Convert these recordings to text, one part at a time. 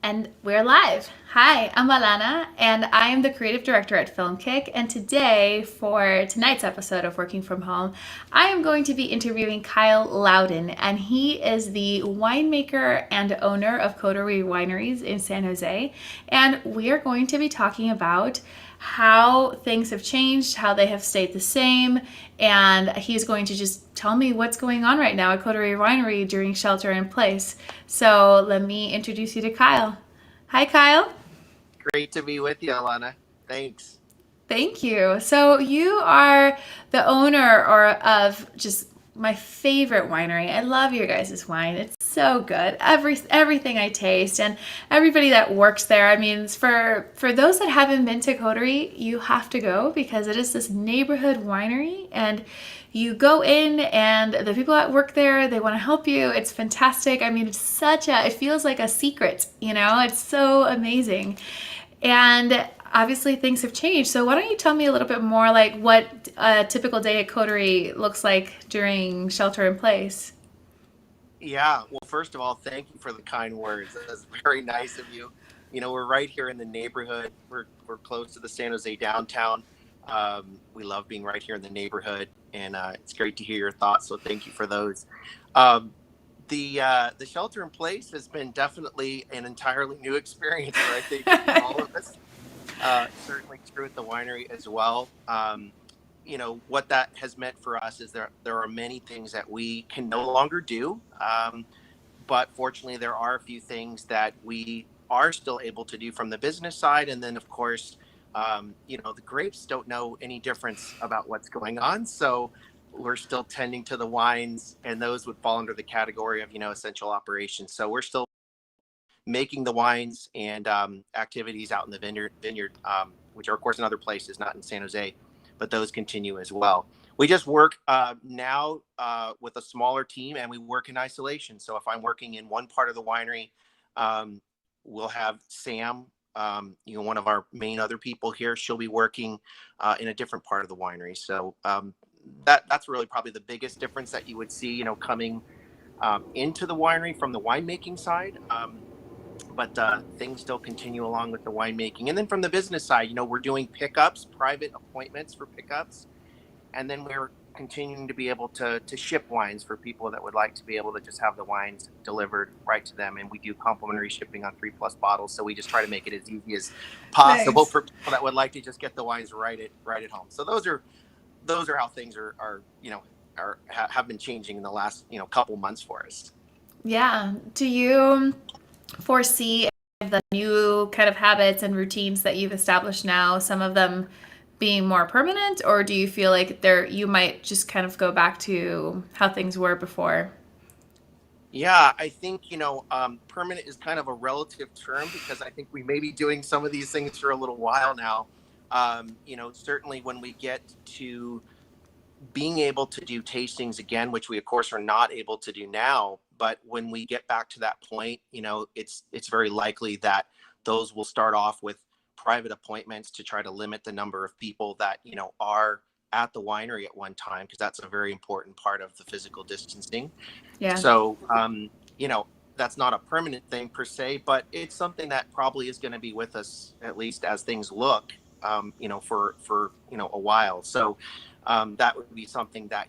And we're live. Hi, I'm Alana, and I am the creative director at Filmkik. And today, for tonight's episode of Working From Home, I am going to be interviewing Kyle Loudon, and he is the winemaker and owner of Coterie Wineries in San Jose. And we are going to be talking about how things have changed, how they have stayed the same, and he's going to just tell me what's going on right now at Coterie Winery during shelter in place. So let me introduce you to Kyle. Hi, Kyle. Great to be with you, Alana. Thanks. Thank you. So you are the owner of just my favorite winery. I love your guys' wine. It's so good. Everything I taste and everybody that works there. I mean, for those that haven't been to Coterie, you have to go because it is this neighborhood winery and you go in and the people that work there, they want to help you. It's fantastic. I mean, it feels like a secret, you know? It's so amazing. And obviously things have changed. So why don't you tell me a little bit more like what a typical day at Coterie looks like during shelter in place? Yeah, well, first of all, thank you for the kind words. That's very nice of you. We're right here in the neighborhood. We're close to the San Jose downtown. We love being right here in the neighborhood, and it's great to hear your thoughts. So thank you for those. Um, the shelter in place has been definitely an entirely new experience for I think all of us. Certainly true at the winery as well. What that has meant for us is there are many things that we can no longer do. But fortunately, there are a few things that we are still able to do from the business side. And then, of course, the grapes don't know any difference about what's going on. So we're still tending to the wines, and those would fall under the category of, essential operations. So we're still making the wines and activities out in the vineyard, which are of course in other places, not in San Jose, but those continue as well. We just work now with a smaller team, and we work in isolation. So if I'm working in one part of the winery, um, we'll have Sam, one of our main other people here. She'll be working in a different part of the winery. So that's really probably the biggest difference that you would see, coming into the winery from the winemaking side. But things still continue along with the winemaking. And then from the business side, we're doing pickups, private appointments for pickups. And then we're continuing to be able to ship wines for people that would like to be able to just have the wines delivered right to them. And we do complimentary shipping on 3+ bottles. So we just try to make it as easy as possible Nice. for people that would like to just get the wines right at home. So those are how things have been changing in the last, couple months for us. Yeah. Do you foresee the new kind of habits and routines that you've established now, some of them being more permanent, or do you feel like you might just kind of go back to how things were before? Yeah, I think, permanent is kind of a relative term because I think we may be doing some of these things for a little while now. Certainly when we get to being able to do tastings again, which we of course are not able to do now, but when we get back to that point, it's very likely that those will start off with private appointments to try to limit the number of people that, are at the winery at one time, because that's a very important part of the physical distancing. Yeah. So, that's not a permanent thing per se, but it's something that probably is going to be with us at least as things look, for a while. So, that would be something that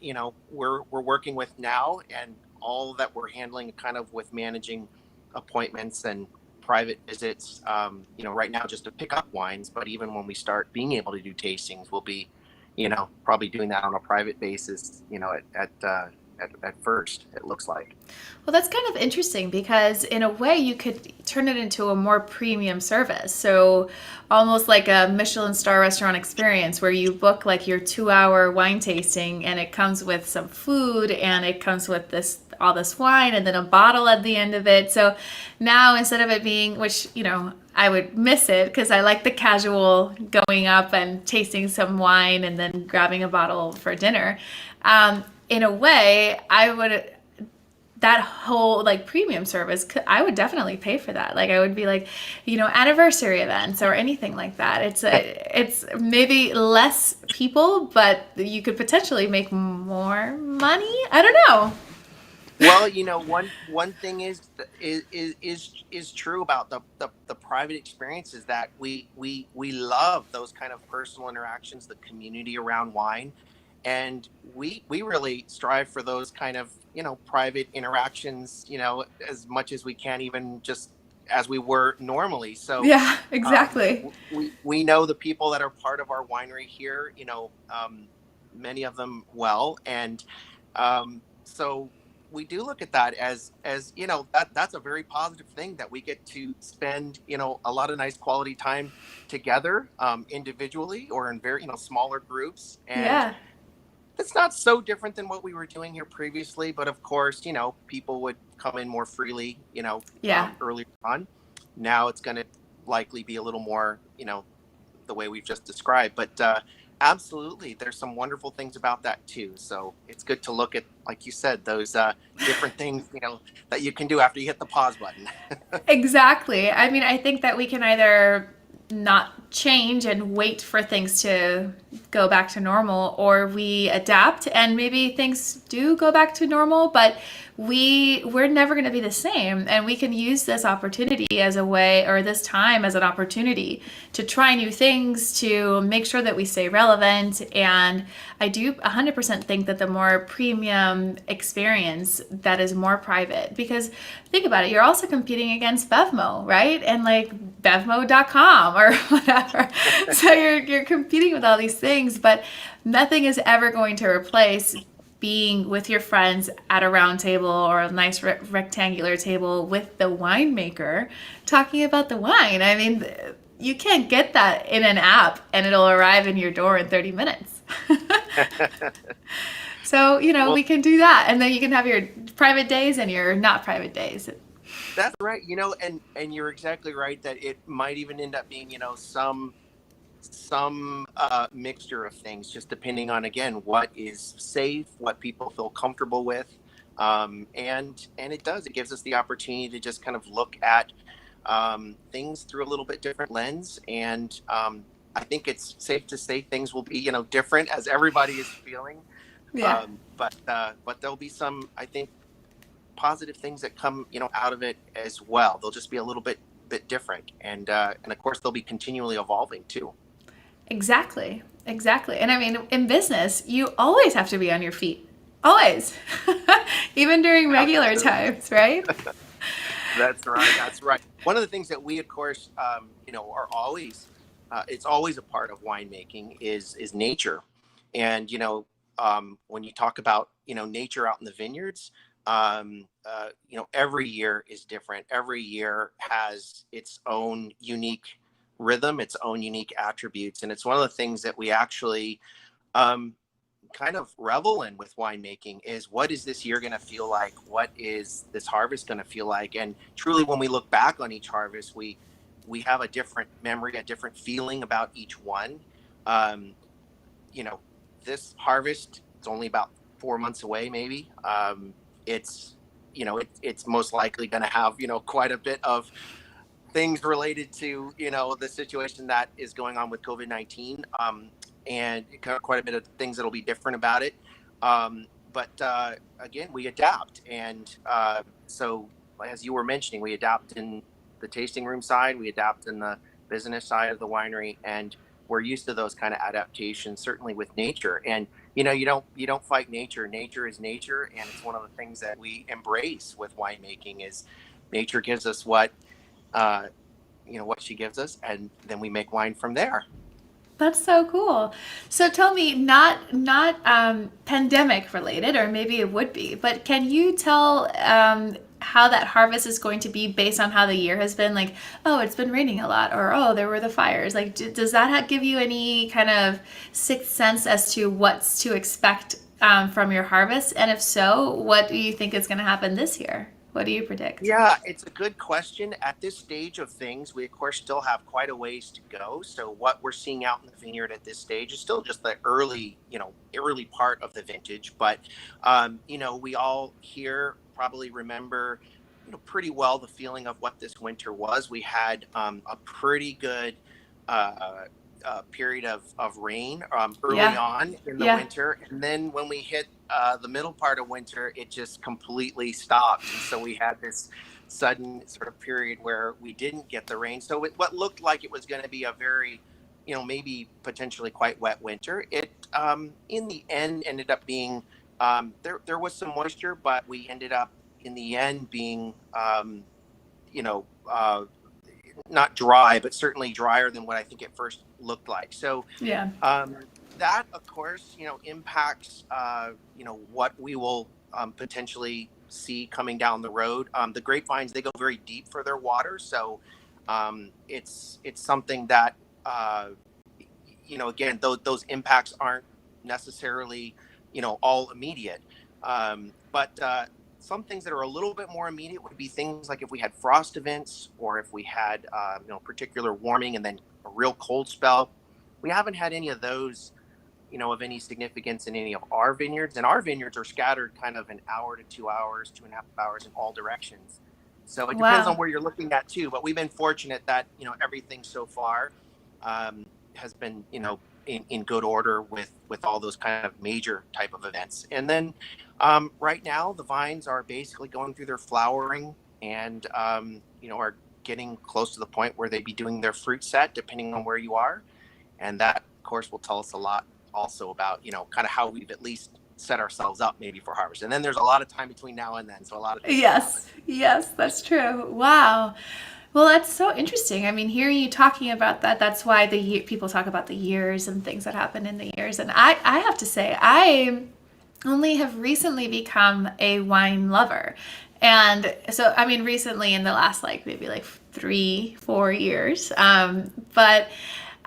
we're working with now, and all that we're handling kind of with managing appointments and private visits. Right now just to pick up wines, but even when we start being able to do tastings, we'll be, probably doing that on a private basis. At first, it looks like. Well, that's kind of interesting because, in a way, you could turn it into a more premium service. So, almost like a Michelin star restaurant experience where you book like your 2-hour wine tasting and it comes with some food and it comes with all this wine and then a bottle at the end of it. So, now instead of it being, which, I would miss it because I like the casual going up and tasting some wine and then grabbing a bottle for dinner. In a way, that whole like premium service, I would definitely pay for that. Like I would be like, anniversary events or anything like that. It's maybe less people, but you could potentially make more money. I don't know. Well, one thing is true about the private experiences that we love those kind of personal interactions, the community around wine, and we really strive for those kind of private interactions, as much as we can, even just as we were normally. So Yeah, exactly. we know the people that are part of our winery here, many of them well, and so we do look at that as that's a very positive thing, that we get to spend a lot of nice quality time together, individually or in very smaller groups, and Yeah. it's not so different than what we were doing here previously. But of course, people would come in more freely, Yeah. earlier on. Now it's going to likely be a little more, the way we've just described. But absolutely, there's some wonderful things about that too. So it's good to look at, like you said, those different things, that you can do after you hit the pause button. Exactly. I mean, I think that we can either not change and wait for things to go back to normal, or we adapt and maybe things do go back to normal, but we're never going to be the same, and we can use this opportunity as a way, or this time as an opportunity to try new things, to make sure that we stay relevant. And I do 100% think that the more premium experience that is more private, because think about it, you're also competing against Bevmo, right? And like bevmo.com or whatever. So you're competing with all these things, but nothing is ever going to replace being with your friends at a round table or a nice rectangular table with the winemaker talking about the wine. I mean, you can't get that in an app and it'll arrive in your door in 30 minutes. So, Well, we can do that. And then you can have your private days and your not private days. that's right. And you're exactly right that it might even end up being, some mixture of things, just depending on, again, what is safe, what people feel comfortable with, and it gives us the opportunity to just kind of look at things through a little bit different lens. And I think it's safe to say things will be different as everybody is feeling, Yeah. but there'll be some, I think, positive things that come out of it as well. They'll just be a little bit different, and of course they'll be continually evolving too. Exactly. Exactly. And I mean, in business, you always have to be on your feet. Always. Even during regular Absolutely. times, right? That's right. That's right. One of the things that we, of course, are always, it's always a part of winemaking is nature. And, when you talk about, nature out in the vineyards, every year is different. Every year has its own unique rhythm, its own unique attributes. And it's one of the things that we actually, um, kind of revel in with winemaking, is what is this year going to feel like? What is this harvest going to feel like? And truly, when we look back on each harvest, we have a different memory, a different feeling about each one. Um, you know, this harvest, it's only about 4 months away, maybe. It's it's most likely going to have quite a bit of things related to the situation that is going on with COVID-19, and quite a bit of things that'll be different about it. But again, we adapt, and so as you were mentioning, we adapt in the tasting room side, we adapt in the business side of the winery, and we're used to those kind of adaptations. Certainly with nature, and you don't fight nature. Nature is nature, and it's one of the things that we embrace with winemaking. Is nature gives us uh, what she gives us, and then we make wine from there. That's so cool. So tell me, not pandemic related, or maybe it would be, but can you tell how that harvest is going to be based on how the year has been? Like, oh, it's been raining a lot, or oh, there were the fires. Like, does that give you any kind of sixth sense as to what's to expect from your harvest? And if so, what do you think is going to happen this year? What do you predict? Yeah, it's a good question. At this stage of things, we of course still have quite a ways to go. So what we're seeing out in the vineyard at this stage is still just the early part of the vintage. But we all here probably remember, pretty well the feeling of what this winter was. We had a pretty good uh, period of rain early Yeah. on in the Yeah. winter, and then when we hit the middle part of winter, it just completely stopped, and so we had this sudden sort of period where we didn't get the rain. So what looked like it was going to be a very, maybe potentially quite wet winter, it in the end ended up being there was some moisture, but we ended up in the end being you know. Not dry, but certainly drier than what I think it first looked like. So Yeah. um, that, of course, impacts what we will potentially see coming down the road. The grapevines, they go very deep for their water, so it's something that again, those impacts aren't necessarily all immediate, but some things that are a little bit more immediate would be things like if we had frost events, or if we had particular warming and then a real cold spell. We haven't had any of those of any significance in any of our vineyards, and our vineyards are scattered kind of an hour to 2 hours, 2.5 hours in all directions. So it depends on Wow. where you're looking at too. But we've been fortunate that everything so far has been in good order with all those kind of major type of events. And then right now the vines are basically going through their flowering, and are getting close to the point where they'd be doing their fruit set, depending on where you are. And that, of course, will tell us a lot also about kind of how we've at least set ourselves up maybe for harvest. And then there's a lot of time between now and then, so a lot of things can happen. Yes. Yes, that's true. Wow. Well, that's so interesting. I mean, hearing you talking about that, that's why people talk about the years and things that happen in the years. And I have to say, I only have recently become a wine lover. And so, I mean, recently in the last maybe 3, 4 years. But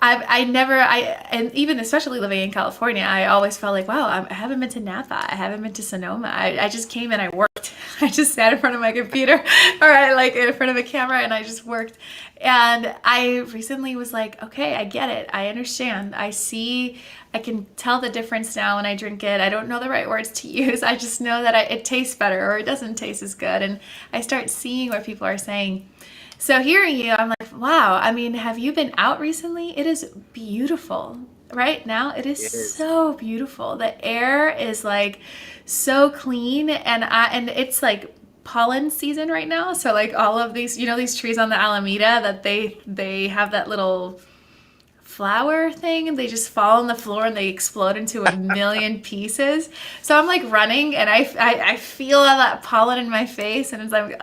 and even especially living in California, I always felt like, wow, I haven't been to Napa. I haven't been to Sonoma. I just came and I worked. I just sat in front of my computer or in front of a camera and I just worked. And I recently was like, okay, I get it. I understand. I can tell the difference now when I drink it. I don't know the right words to use. I just know that it tastes better or it doesn't taste as good. And I start seeing what people are saying. So hearing you, I'm like, wow. I mean, have you been out recently? It is beautiful. Right now, it is It is. so beautiful. The air is so clean, and it's pollen season right now. So all of these, these trees on the Alameda that they have that little flower thing and they just fall on the floor and they explode into a million pieces. So I'm running and I feel all that pollen in my face and it's like,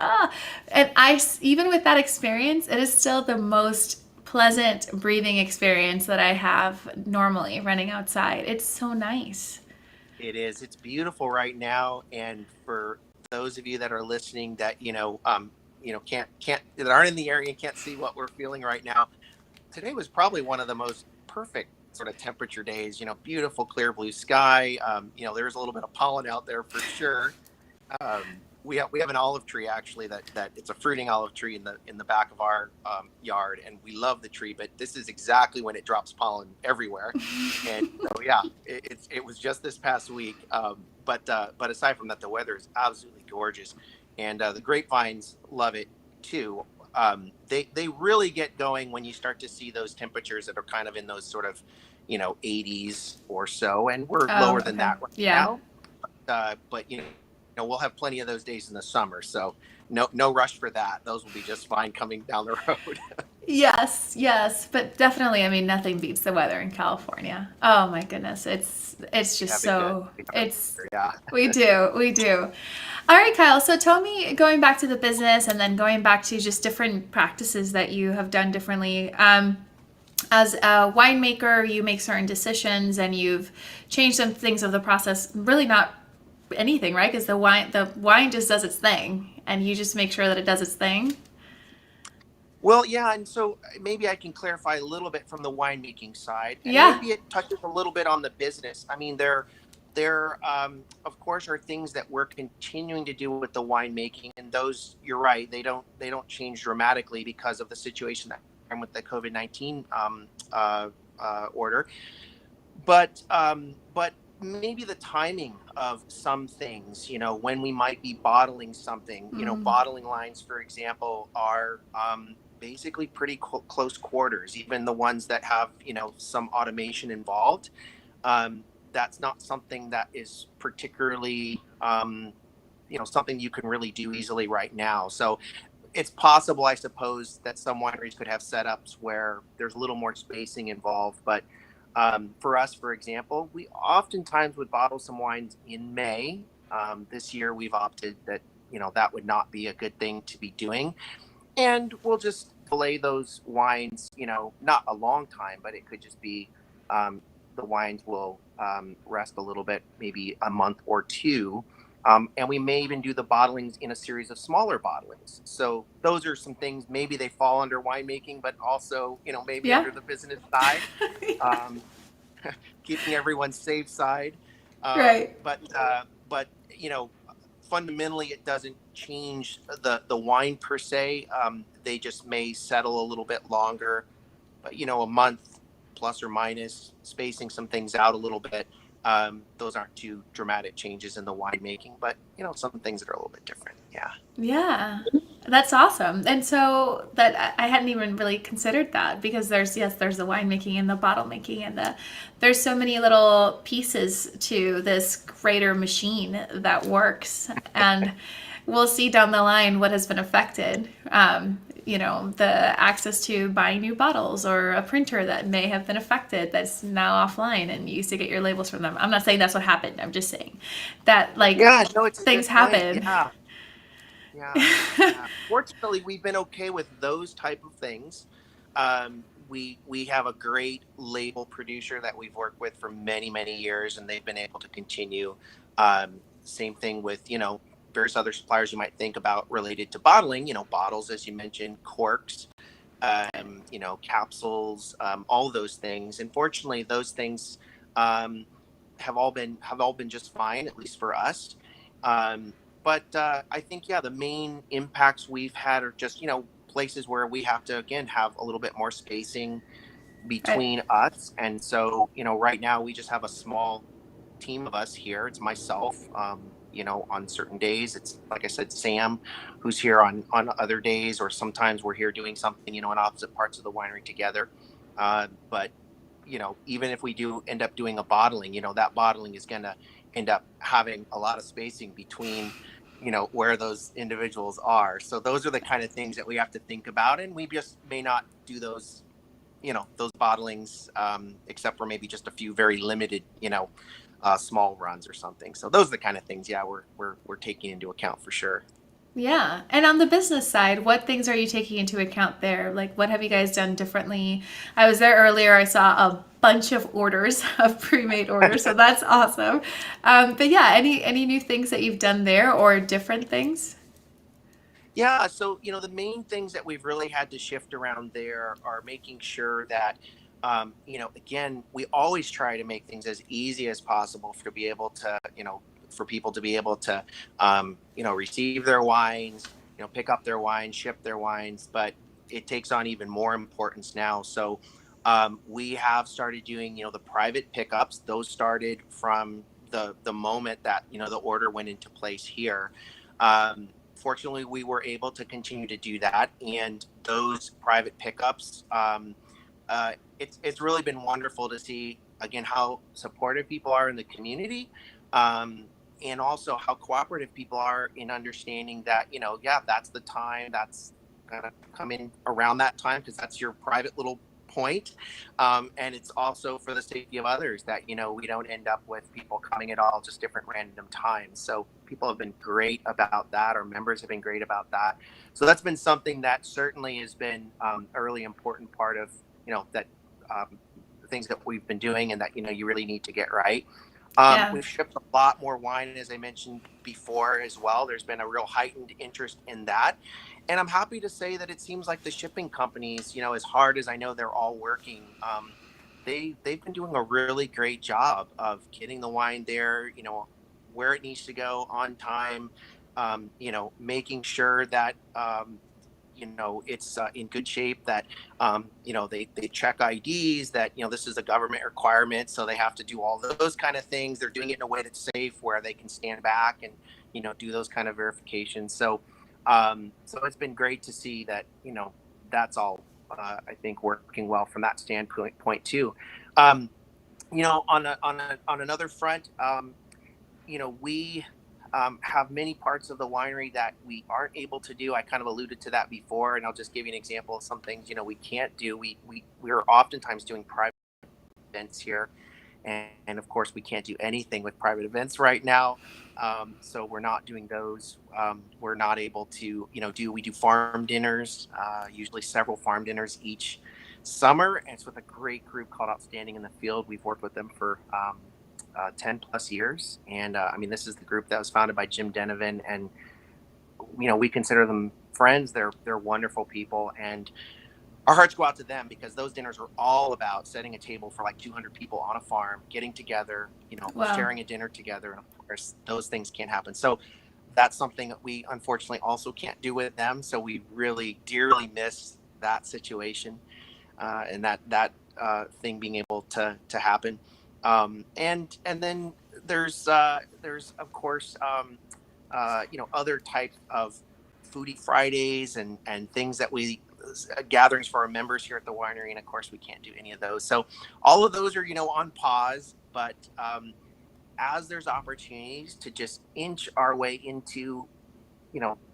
and even with that experience, it is still the most pleasant breathing experience that I have normally running outside. It's so nice. It is. It's beautiful right now. And for those of you that are listening that can't that aren't in the area and can't see what we're feeling right now, today was probably one of the most perfect sort of temperature days. Beautiful clear blue sky. There's a little bit of pollen out there for sure. We have an olive tree actually that it's a fruiting olive tree in the back of our yard, and we love the tree. But this is exactly when it drops pollen everywhere, and so yeah, it was just this past week. But aside from that, the weather is absolutely gorgeous, and the grapevines love it too. They really get going when you start to see those temperatures that are kind of in those sort of 80s or so, and we're Oh, lower than okay. that right Yeah. now. But we'll have plenty of those days in the summer, so no rush for that. Those will be just fine coming down the road. Yes, yes, but definitely, I mean, nothing beats the weather in California. Oh my goodness, it's We just have it good. so it's Yeah. we do. All right, Kyle. So tell me, going back to the business and then going back to just different practices that you have done differently. As a winemaker, you make certain decisions and you've changed some things of the process. Really, not anything, right? Because the wine just does its thing, and you just make sure that it does its thing. Well, yeah, and so maybe I can clarify a little bit from the winemaking side, and Yeah. maybe it touches a little bit on the business. I mean, there of course are things that we're continuing to do with the winemaking, and those, you're right, they don't change dramatically because of the situation that I'm with the COVID-19 order. But maybe the timing of some things, when we might be bottling something, Mm. bottling lines, for example, are basically pretty close quarters, even the ones that have, some automation involved. Um, that's not something that is particularly, something you can really do easily right now. So it's possible, I suppose, that some wineries could have setups where there's a little more spacing involved. But for us, for example, we oftentimes would bottle some wines in May. This year, we've opted that that would not be a good thing to be doing, and we'll just delay those wines. Not a long time, but it could just be um, the wines will rest a little bit, maybe a month or two. And we may even do the bottlings in a series of smaller bottlings. So those are some things. Maybe they fall under winemaking, but also, maybe Yeah. under the business side, um, keeping everyone safe side. Right. But fundamentally, it doesn't change the wine per se. They just may settle a little bit longer, but a month plus or minus, spacing some things out a little bit. Those aren't too dramatic changes in the winemaking, but some things that are a little bit different. Yeah. Yeah. That's awesome. And so that I hadn't even really considered that because there's the winemaking and the bottle making and there's so many little pieces to this greater machine that works. And we'll see down the line what has been affected. The access to buying new bottles or a printer that may have been affected that's now offline and you used to get your labels from them. I'm not saying that's what happened. I'm just saying that Yeah, no, it's a things good point. happen. Yeah. Yeah. Fortunately, we've been okay with those type of things. We have a great label producer that we've worked with for many many years, and they've been able to continue. Same thing with various other suppliers you might think about related to bottling. Bottles, as you mentioned, corks, capsules, all those things. And fortunately, those things um, have all been just fine, at least for us. Um, but I think, yeah, the main impacts we've had are just places where we have to again have a little bit more spacing Right. between us. And so right now we just have a small team of us here. It's myself. On certain days, it's like I said, Sam, who's here on other days, or sometimes we're here doing something, in opposite parts of the winery together. But even if we do end up doing a bottling, that bottling is going to end up having a lot of spacing between, where those individuals are. So those are the kind of things that we have to think about, and we just may not do those bottlings, except for maybe just a few very limited, small runs or something. So those are the kind of things, yeah, we're taking into account for sure. Yeah. And on the business side, what things are you taking into account there? Like, what have you guys done differently? I was there earlier. I saw a bunch of orders of pre-made orders, so that's awesome. But yeah, any new things that you've done there or different things? Yeah, so the main things that we've really had to shift around there are making sure that again, we always try to make things as easy as possible for to be able to, for people to be able to receive their wines, pick up their wines, ship their wines, but it takes on even more importance now. So we have started doing, the private pickups. Those started from the moment that, the order went into place here. Fortunately, we were able to continue to do that, and those private pickups. It's really been wonderful to see again how supportive people are in the community, um, and also how cooperative people are in understanding that yeah, that's the time that's gonna come in around that time because that's your private little point. And it's also for the safety of others that we don't end up with people coming at all just different random times. So people have been great about that. Our members have been great about that. So that's been something that certainly has been a really important part of that things that we've been doing and that you really need to get right. Yeah. We've shipped a lot more wine, as I mentioned before, as well. There's been a real heightened interest in that, and I'm happy to say that it seems like the shipping companies, as hard as I know they're all working, they've been doing a really great job of getting the wine there, where it needs to go on time, making sure that it's in good shape, that they check IDs, that this is a government requirement, so they have to do all those kind of things. They're doing it in a way that's safe, where they can stand back and do those kind of verifications. So it's been great to see that that's all I think working well from that standpoint too. Um, on another front, we have many parts of the winery that we aren't able to do. I kind of alluded to that before, and I'll just give you an example of some things we can't do. We're oftentimes doing private events here, and of course we can't do anything with private events right now. So we're not doing those. We're not able to we do farm dinners, usually several farm dinners each summer, and it's with a great group called Outstanding in the Field. We've worked with them for 10 plus years, and I mean, this is the group that was founded by Jim Denovan, and we consider them friends. They're wonderful people, and our hearts go out to them, because those dinners are all about setting a table for like 200 people on a farm, getting together, Wow. sharing a dinner together. And of course, those things can't happen. So that's something that we unfortunately also can't do with them. So we really dearly miss that situation, and that thing being able to happen. And then there's of course other types of foodie Fridays and things that we gatherings for our members here at the winery, and of course we can't do any of those. So all of those are on pause, but as there's opportunities to just inch our way into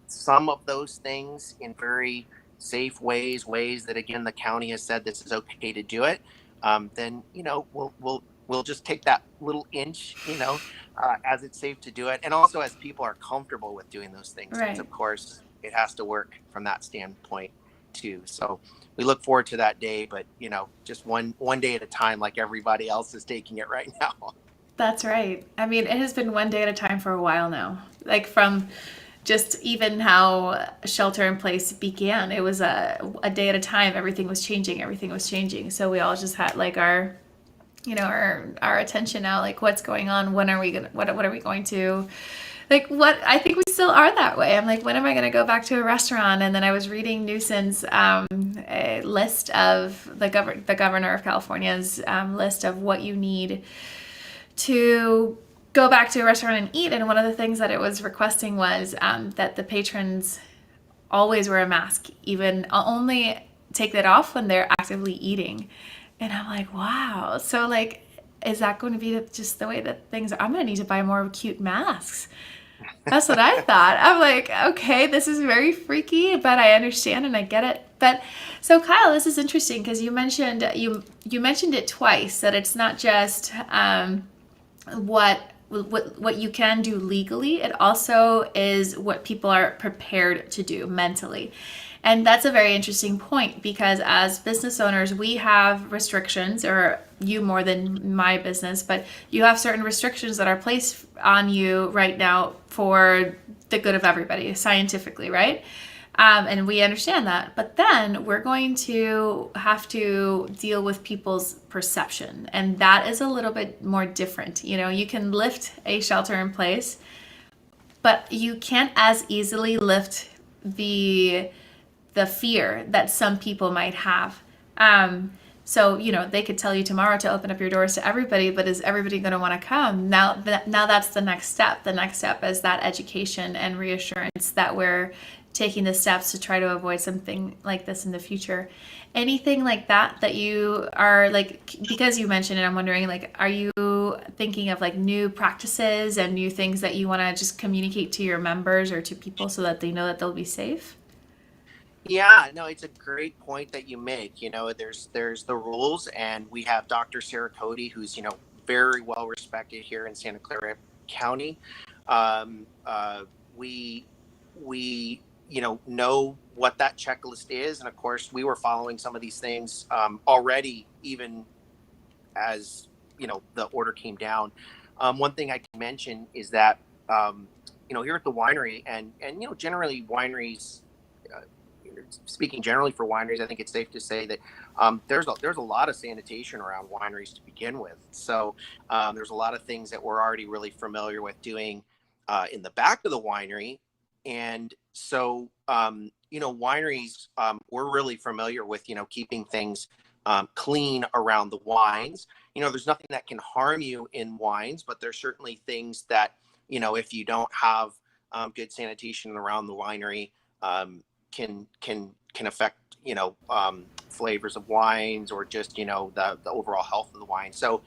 some of those things in very safe ways that, again, the county has said this is okay to do it, then we'll just take that little inch, as it's safe to do it, and also as people are comfortable with doing those things, because Right. of course it has to work from that standpoint too. So we look forward to that day, but just one day at a time, like everybody else is taking it right now. That's right. I mean, it has been one day at a time for a while now. Like from just even how shelter in place began, it was a day at a time. Everything was changing. Everything was changing. So we all just had like our attention now. Like, what's going on? When are we gonna? What are we going to? Like, what? I think we still are that way. I'm like, when am I going to go back to a restaurant? And then I was reading Newsom's a list of the governor of California's list of what you need to go back to a restaurant and eat. And one of the things that it was requesting was that the patrons always wear a mask, even only take that off when they're actively eating. And I'm like, wow. So like, is that going to be just the way that things are? I'm going to need to buy more cute masks. That's what I thought. I'm like, okay, this is very freaky, but I understand and I get it. But so Kyle, this is interesting because you mentioned it twice, that it's not just what you can do legally, it also is what people are prepared to do mentally. And that's a very interesting point, because as business owners, we have restrictions, or you more than my business, but you have certain restrictions that are placed on you right now for the good of everybody, scientifically, right? And we understand that. But then we're going to have to deal with people's perception. And that is a little bit more different. You can lift a shelter in place, but you can't as easily lift the fear that some people might have. So they could tell you tomorrow to open up your doors to everybody, but is everybody going to want to come? Now that's the next step. The next step is that education and reassurance that we're taking the steps to try to avoid something like this in the future. Anything like that you are like, because you mentioned it, I'm wondering, like, are you thinking of like new practices and new things that you want to just communicate to your members or to people so that they know that they'll be safe? Yeah, no, it's a great point that you make. There's the rules, and we have Dr. Sarah Cody, who's very well respected here in Santa Clara County. Um, uh, we we know what that checklist is, and of course, we were following some of these things already, even as the order came down. One thing I can mention is that here at the winery, and generally wineries. Uh, Speaking generally for wineries, I think it's safe to say that there's a lot of sanitation around wineries to begin with. So there's a lot of things that we're already really familiar with doing in the back of the winery, and so wineries, we're really familiar with keeping things clean around the wines. There's nothing that can harm you in wines, but there's certainly things that if you don't have good sanitation around the winery, can affect, flavors of wines, or just, the overall health of the wine. So,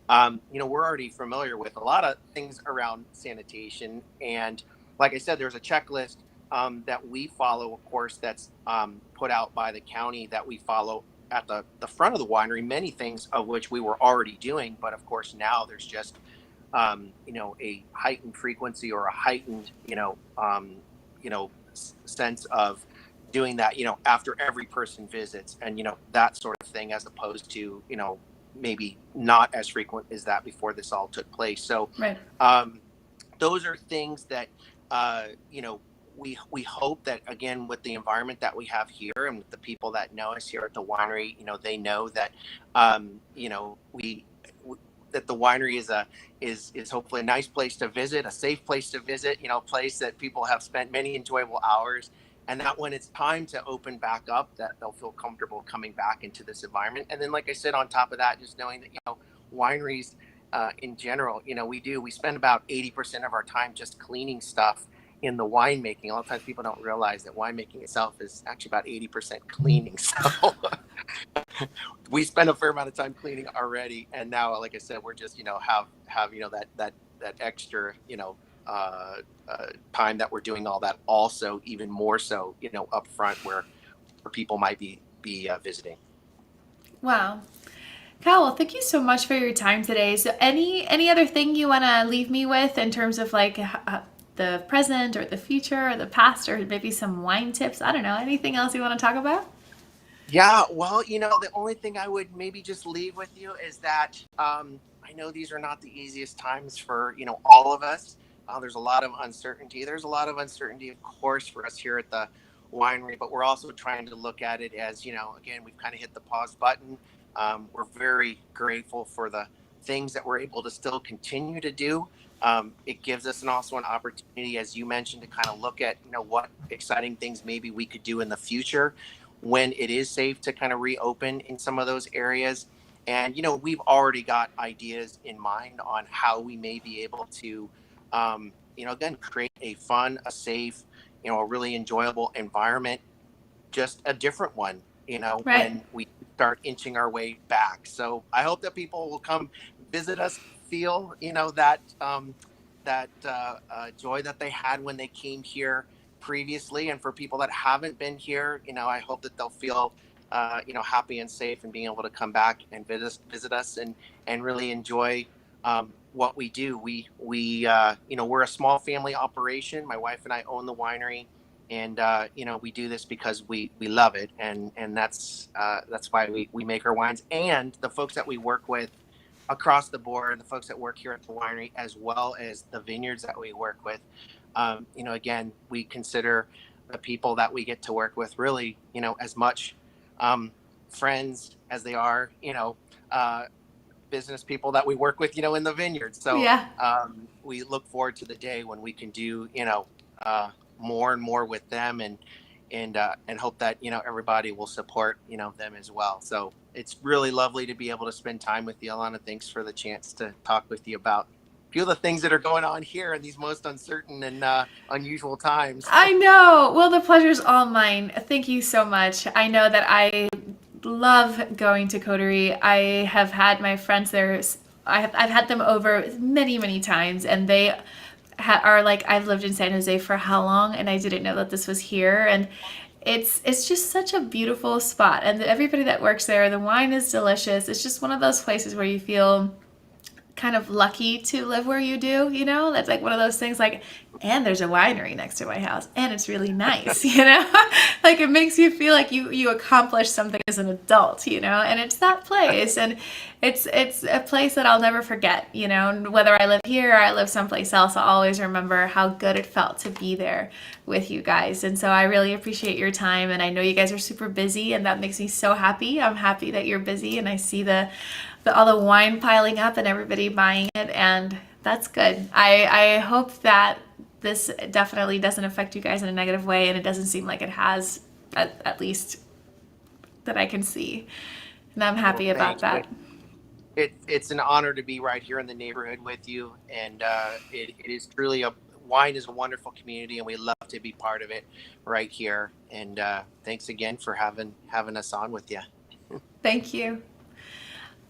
we're already familiar with a lot of things around sanitation. And like I said, there's a checklist that we follow, of course, that's put out by the county, that we follow at the front of the winery, many things of which we were already doing. But of course, now there's just, a heightened frequency, or a heightened, sense of doing that, after every person visits, and, that sort of thing, as opposed to, maybe not as frequent as that before this all took place. So, Right. those are things that, we hope that, again, with the environment that we have here, and with the people that know us here at the winery, they know that, we that the winery is hopefully a nice place to visit, a safe place to visit, a place that people have spent many enjoyable hours, and that when it's time to open back up, that they'll feel comfortable coming back into this environment. And then, like I said, on top of that, just knowing that, wineries, in general, we spend about 80% of our time just cleaning stuff in the winemaking. A lot of times people don't realize that winemaking itself is actually about 80% cleaning. So we spend a fair amount of time cleaning already, and now, like I said, we're just, have that extra, time that we're doing all that, also even more so, up front, where people might be visiting. Wow. Kyle, well, thank you so much for your time today. So, any other thing you want to leave me with in terms of like the present or the future or the past, or maybe some wine tips? I don't know. Anything else you want to talk about? Yeah, well, the only thing I would maybe just leave with you is that, I know these are not the easiest times for, all of us. There's a lot of uncertainty. There's a lot of uncertainty, of course, for us here at the winery, but we're also trying to look at it as, again, we've kind of hit the pause button. We're very grateful for the things that we're able to still continue to do. It gives us also an opportunity, as you mentioned, to kind of look at, what exciting things maybe we could do in the future when it is safe to kind of reopen in some of those areas. And, we've already got ideas in mind on how we may be able to, again, create a fun, a safe, a really enjoyable environment, just a different one, Right. when we start inching our way back. So I hope that people will come visit us, feel, that joy that they had when they came here previously. And for people that haven't been here, I hope that they'll feel, happy and safe, and being able to come back and visit us, and really enjoy, what we do. We're a small family operation. My wife and I own the winery, and we do this because we love it, and that's why we make our wines. And the folks that we work with across the board, the folks that work here at the winery, as well as the vineyards that we work with, again, we consider the people that we get to work with really, as much, friends as they are, business people that we work with, in the vineyard. So, Yeah. we look forward to the day when we can do, more and more with them, and hope that, everybody will support, them as well. So it's really lovely to be able to spend time with you, Alana. Thanks for the chance to talk with you about a few of the things that are going on here in these most uncertain and unusual times. I know. Well, the pleasure's all mine. Thank you so much. I know that I love going to Coterie. I have had my friends there. I've had them over many, many times, and they are like, I've lived in San Jose for how long, and I didn't know that this was here. And it's just such a beautiful spot, and everybody that works there, the wine is delicious. It's just one of those places where you feel kind of lucky to live where you do, That's like one of those things like, and there's a winery next to my house, and it's really nice, Like it makes you feel like you accomplished something as an adult, And it's that place, and it's a place that I'll never forget, Whether I live here or I live someplace else, I'll always remember how good it felt to be there with you guys. And so I really appreciate your time, and I know you guys are super busy, and that makes me so happy. I'm happy that you're busy, and I see all the wine piling up and everybody buying it, and that's good. I hope that this definitely doesn't affect you guys in a negative way, and it doesn't seem like it has, at least that I can see. And I'm happy Well, about thank you. that. It's an honor to be right here in the neighborhood with you, and it is truly wine is a wonderful community, and we love to be part of it right here. And thanks again for having us on with you. Thank you.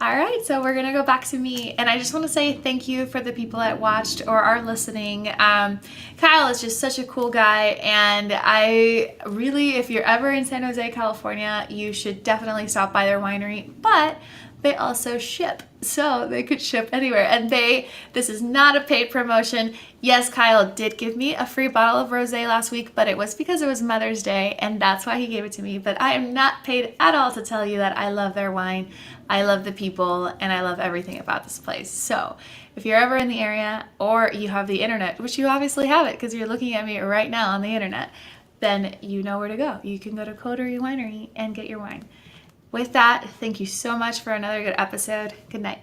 All right, so we're gonna go back to me, and I just want to say thank you for the people that watched or are listening. Kyle is just such a cool guy, and I really, if you're ever in San Jose, California, you should definitely stop by their winery. But they also ship, so they could ship anywhere. And this is not a paid promotion. Yes, Kyle did give me a free bottle of rosé last week, but it was because it was Mother's Day, and that's why he gave it to me. But I am not paid at all to tell you that I love their wine, I love the people, and I love everything about this place. So if you're ever in the area, or you have the internet, which you obviously have it because you're looking at me right now on the internet, then you know where to go. You can go to Coterie Winery and get your wine. With that, thank you so much for another good episode. Good night.